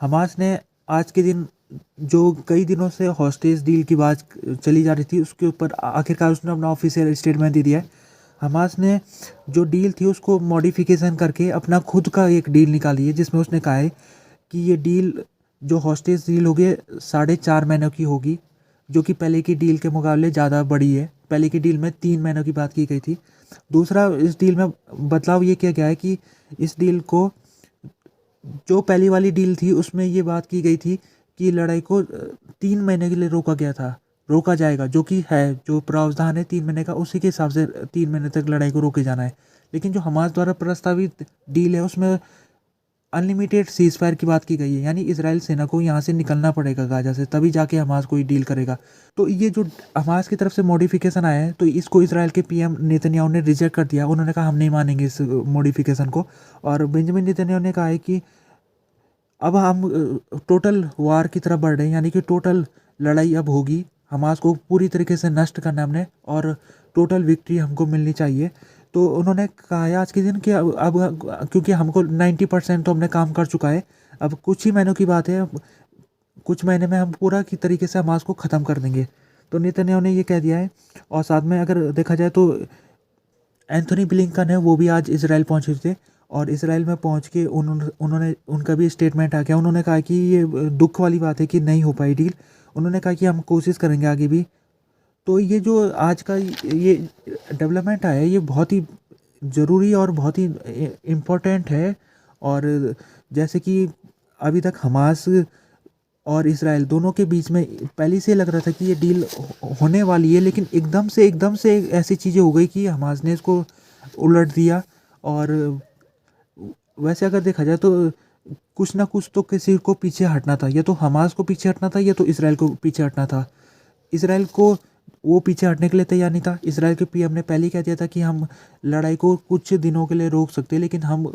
Hamas ने आज के दिन जो कई दिनों से हॉस्टेज डील की बात चली जा रही थी, उसके ऊपर आखिरकार उसने अपना ऑफिशियल स्टेटमेंट दे दिया है। हमास ने जो डील थी उसको मॉडिफिकेशन करके अपना खुद का एक डील निकाली है, जिसमें उसने कहा है कि ये डील जो हॉस्टेज डील होगी 4.5 महीनों की होगी, जो कि पहले की डील के मुकाबले ज़्यादा बड़ी है। पहले की डील में 3 महीनों की बात की गई थी। दूसरा, इस डील में बदलाव ये किया गया है कि इस डील को, जो पहली वाली डील थी उसमें ये बात की गई थी कि लड़ाई को 3 महीने के लिए रोका गया था, रोका जाएगा, जो कि है, जो प्रावधान है 3 महीने का, उसी के हिसाब से 3 महीने तक लड़ाई को रोके जाना है। लेकिन जो हमास द्वारा प्रस्तावित डील है उसमें अनलिमिटेड सीज फायर की बात की गई है, यानी इजराइल सेना को यहाँ से निकलना पड़ेगा गाजा से, तभी जाके हमास कोई डील करेगा। तो ये जो हमास की तरफ से मॉडिफिकेशन आया है, तो इसको इसराइल के पीएम नेतन्याहू ने रिजेक्ट कर दिया। उन्होंने कहा हम नहीं मानेंगे इस मॉडिफिकेशन को। और बेंजामिन नेतन्याहू ने कहा है कि अब हम टोटल वार की तरफ बढ़ रहे हैं, यानी कि टोटल लड़ाई अब होगी, हमास को पूरी तरीके से नष्ट करना है हमने, और टोटल विक्ट्री हमको मिलनी चाहिए। तो उन्होंने कहा है आज के दिन कि अब क्योंकि हमको 90% तो हमने काम कर चुका है, अब कुछ ही महीनों की बात है, अब कुछ महीने में हम पूरा की तरीके से हमास को ख़त्म कर देंगे। तो नेतन्याहू ने ये कह दिया है। और साथ में अगर देखा जाए तो एंथोनी ब्लिंकन है, वो भी आज इसराइल पहुंचे थे, और इसराइल में पहुंच के उन्होंने उनका भी स्टेटमेंट आ गया। उन्होंने कहा कि ये दुख वाली बात है कि नहीं हो पाई डील। उन्होंने कहा कि हम कोशिश करेंगे आगे भी। तो ये जो आज का ये डेवलपमेंट आया है, ये बहुत ही ज़रूरी और बहुत ही इम्पोर्टेंट है। और जैसे कि अभी तक हमास और इसराइल दोनों के बीच में पहले से लग रहा था कि ये डील होने वाली है, लेकिन एकदम से ऐसी चीज़ें हो गई कि हमास ने इसको उलट दिया। और वैसे अगर देखा जाए तो कुछ ना कुछ तो किसी को पीछे हटना था, या तो हमास को पीछे हटना था, या तो इसराइल को पीछे हटना था। इसराइल को वो पीछे हटने के लिए तैयार नहीं था। इसराइल के पीएम ने पहले ही कह दिया था कि हम लड़ाई को कुछ दिनों के लिए रोक सकते हैं, लेकिन हम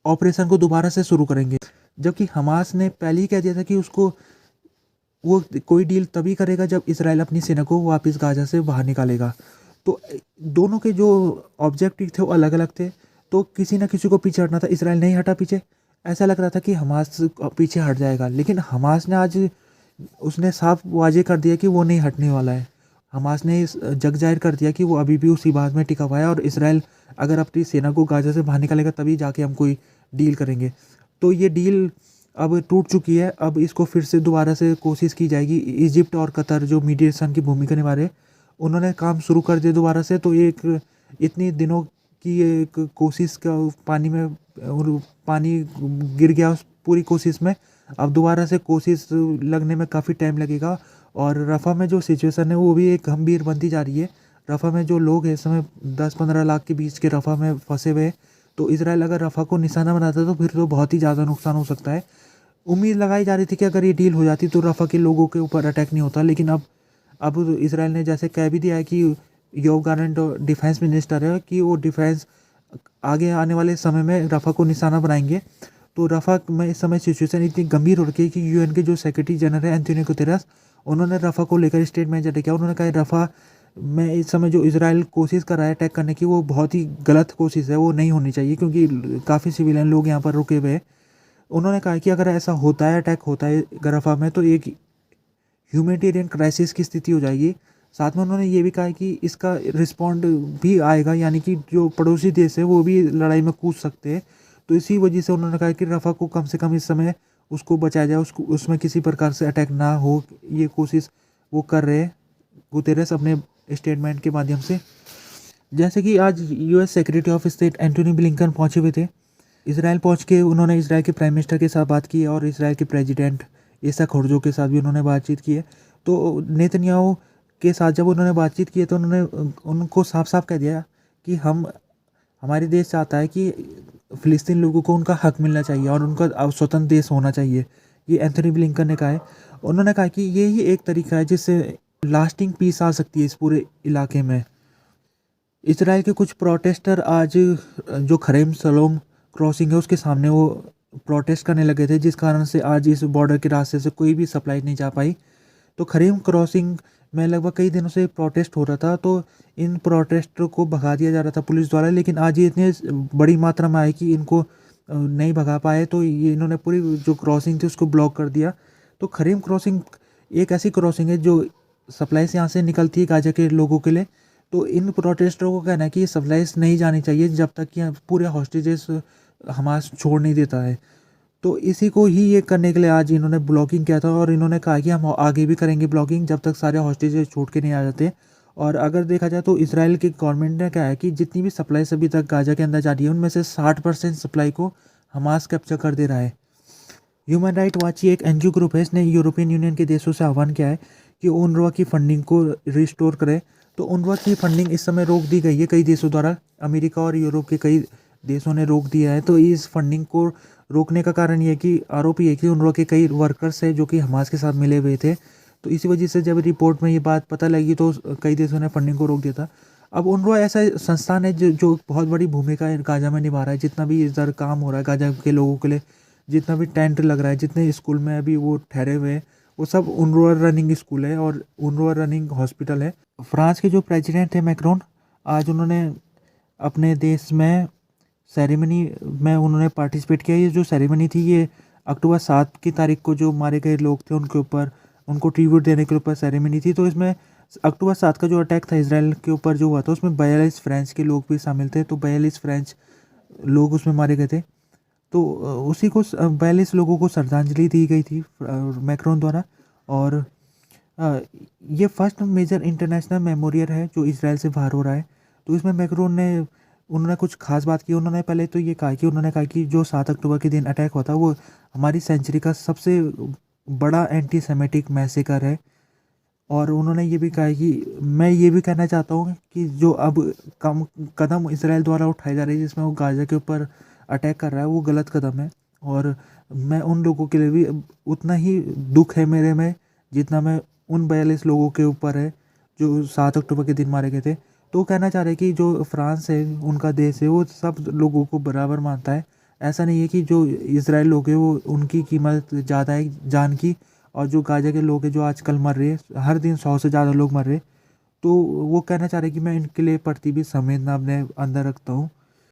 ऑपरेशन को दोबारा से शुरू करेंगे। जबकि हमास ने पहले ही कह दिया था कि उसको वो कोई डील तभी करेगा जब इसराइल अपनी सेना को वापस गाजा से बाहर निकालेगा। तो दोनों के जो ऑब्जेक्टिव थे वो अलग अलग थे। तो किसी ना किसी को पीछे हटना था। इसराइल नहीं हटा पीछे। ऐसा लग रहा था कि हमास पीछे हट जाएगा, लेकिन हमास ने आज उसने साफ वाजे कर दिया कि वो नहीं हटने वाला है। हमास ने इस जग जाहिर कर दिया कि वो अभी भी उसी बात में टिका हुआ है, और इसराइल अगर अपनी सेना को गाजा से बाहर निकालेगा तभी जाके हम कोई डील करेंगे। तो ये डील अब टूट चुकी है। अब इसको फिर से दोबारा से कोशिश की जाएगी। इजिप्ट और कतर जो मीडिएशन की भूमिका निभा रहे, उन्होंने काम शुरू कर दिया दोबारा से। तो एक इतनी दिनों की एक कोशिश का पानी में, और पानी गिर गया उस पूरी कोशिश में। अब दोबारा से कोशिश लगने में काफ़ी टाइम लगेगा। और रफ़ा में जो सिचुएशन है वो भी एक गंभीर बनती जा रही है। रफ़ा में जो लोग हैं इस समय 10-15 लाख के बीच के रफ़ा में फंसे हुए हैं। तो इसराइल अगर रफ़ा को निशाना बनाता है तो फिर तो बहुत ही ज़्यादा नुकसान हो सकता है। उम्मीद लगाई जा रही थी कि अगर ये डील हो जाती तो रफ़ा के लोगों के ऊपर अटैक नहीं होता, लेकिन अब इसराइल ने जैसे कह भी दिया है कि योव गारंट डिफेंस मिनिस्टर है कि वो डिफेंस आगे आने वाले समय में रफ़ा को निशाना बनाएंगे। तो रफ़ा में इस समय सिचुएशन इतनी गंभीर हो रखी है कि यूएन के जो सेक्रेटरी जनरल है एंटोनियो गुतेरेस, उन्होंने रफ़ा को लेकर स्टेटमेंट जारी किया। उन्होंने कहा रफ़ा में इस समय जो इसराइल कोशिश कर रहा है अटैक करने की, वो बहुत ही गलत कोशिश है, वो नहीं होनी चाहिए, क्योंकि काफ़ी सिविलियन लोग यहाँ पर रुके हुए हैं। उन्होंने कहा कि अगर ऐसा होता है, अटैक होता है रफ़ा में, तो एक ह्यूमैनिटेरियन क्राइसिस की स्थिति हो जाएगी। साथ में उन्होंने ये भी कहा कि इसका रिस्पॉन्ड भी आएगा, यानी कि जो पड़ोसी देश है वो भी लड़ाई में कूद सकते हैं। तो इसी वजह से उन्होंने कहा कि रफ़ा को कम से कम इस समय उसको बचाया जाए, उसको उसमें किसी प्रकार से अटैक ना हो, ये कोशिश वो कर रहे हैं गुतेरेस अपने स्टेटमेंट के माध्यम से। जैसे कि आज US secretary of state Antony Blinken पहुंचे हुए थे। इसराइल पहुंच के उन्होंने इसराइल के प्राइम मिनिस्टर के साथ बात की है, और इसराइल के प्रेसिडेंट इसहाक हेrzog के साथ भी उन्होंने बातचीत की है। तो नेतन्याहू के साथ जब उन्होंने बातचीत की है तो उन्होंने उनको साफ साफ कह दिया कि हमारे देश चाहता है कि फ़िलिस्तीन लोगों को उनका हक मिलना चाहिए और उनका स्वतंत्र देश होना चाहिए। ये एंथोनी ब्लिंकन ने कहा है। उन्होंने कहा कि ये ही एक तरीका है जिससे लास्टिंग पीस आ सकती है इस पूरे इलाके में। इसराइल के कुछ प्रोटेस्टर आज जो खरेम सलोम क्रॉसिंग है उसके सामने वो प्रोटेस्ट करने लगे थे, जिस कारण से आज इस बॉर्डर के रास्ते से कोई भी सप्लाई नहीं जा पाई। तो खरीम क्रॉसिंग में लगभग कई दिनों से प्रोटेस्ट हो रहा था, तो इन प्रोटेस्टरों को भगा दिया जा रहा था पुलिस द्वारा, लेकिन आज ये इतने बड़ी मात्रा में आए कि इनको नहीं भगा पाए, तो ये इन्होंने पूरी जो क्रॉसिंग थी उसको ब्लॉक कर दिया। तो खरीम क्रॉसिंग एक ऐसी क्रॉसिंग है जो सप्लाई से यहाँ से निकलती है गाज़ा के लोगों के लिए। तो इन प्रोटेस्टरों को कहना है कि ये सप्लाईज नहीं जानी चाहिए जब तक कि पूरे हॉस्टेजेस हमास छोड़ नहीं देता है। तो इसी को ही ये करने के लिए आज इन्होंने ब्लॉकिंग किया था, और इन्होंने कहा कि हम आगे भी करेंगे ब्लॉकिंग जब तक सारे हॉस्टेजेस छोड़ के नहीं आ जाते। और अगर देखा जाए तो इसराइल की गवर्नमेंट ने कहा है कि जितनी भी सप्लाईज अभी तक गाज़ा के अंदर जा रही है उनमें से 60% सप्लाई को हमास कैप्चर कर दे रहा है। ह्यूमन राइट वॉच एक एनजीओ ग्रुप है, इसने यूरोपियन यूनियन के देशों से आह्वान किया है कि UNRWA की फंडिंग को रिस्टोर करे। तो UNRWA की फंडिंग इस समय रोक दी गई है कई देशों द्वारा, अमेरिका और यूरोप के कई देशों ने रोक दिया है। तो इस फंडिंग को रोकने का कारण ये है कि आरोप ये है कि UNRWA के कई वर्कर्स हैं जो कि हमास के साथ मिले हुए थे। तो इसी वजह से जब रिपोर्ट में ये बात पता लगी तो कई देशों ने फंडिंग को रोक दिया था। अब UNRWA ऐसा संस्थान है जो बहुत बड़ी भूमिका गाज़ा में निभा रहा है। जितना भी इधर काम हो रहा है गाज़ा के लोगों के लिए, जितना भी टेंट लग रहा है, जितने स्कूल में अभी वो ठहरे हुए हैं, वो सब UNRWA रनिंग स्कूल है और UNRWA रनिंग हॉस्पिटल है। फ्रांस के जो प्रेसिडेंट थे मैक्रोन, आज उन्होंने अपने देश में सेरेमनी में उन्होंने पार्टिसिपेट किया। ये जो सेरेमनी थी ये अक्टूबर 7 की तारीख को जो मारे गए लोग थे उनके ऊपर उनको ट्रिब्यूट देने के ऊपर सेरेमनी थी। तो इसमें अक्टूबर 7 का जो अटैक था इसराइल के ऊपर जो हुआ था उसमें 42 फ्रेंच के लोग भी शामिल थे। तो 42 फ्रेंच लोग उसमें मारे गए थे। तो उसी को 42 लोगों को श्रद्धांजलि दी गई थी मैक्रोन द्वारा। और अ, ये फर्स्ट मेजर इंटरनेशनल मेमोरियल है जो इसराइल से बाहर हो रहा है। तो इसमें मैक्रोन ने उन्होंने कुछ खास बात की। उन्होंने पहले तो ये कहा कि उन्होंने कहा कि जो 7 अक्टूबर के दिन अटैक हुआ था वो हमारी सेंचुरी का सबसे बड़ा एंटी सेमेटिक मैसेकर है। और उन्होंने ये भी कहा कि मैं ये भी कहना चाहता हूँ कि जो अब कम कदम इसराइल द्वारा उठाए जा रहे हैं जिसमें वो गाज़ा के ऊपर अटैक कर रहा है वो गलत कदम है। और मैं उन लोगों के लिए भी उतना ही दुख है मेरे में जितना मैं उन 42 लोगों के ऊपर है जो 7 अक्टूबर के दिन मारे गए थे। तो वो कहना चाह रहे हैं कि जो फ्रांस है उनका देश है वो सब लोगों को बराबर मानता है। ऐसा नहीं है कि जो इसराइल लोग हैं वो उनकी कीमत ज़्यादा है जान की, और जो गाज़ा के लोग हैं जो आजकल मर रहे हैं, हर दिन 100 से ज़्यादा लोग मर रहे हैं। तो वो कहना चाह रहे हैं कि मैं इनके लिए प्रति भी संवेदना अपने अंदर रखता हूँ।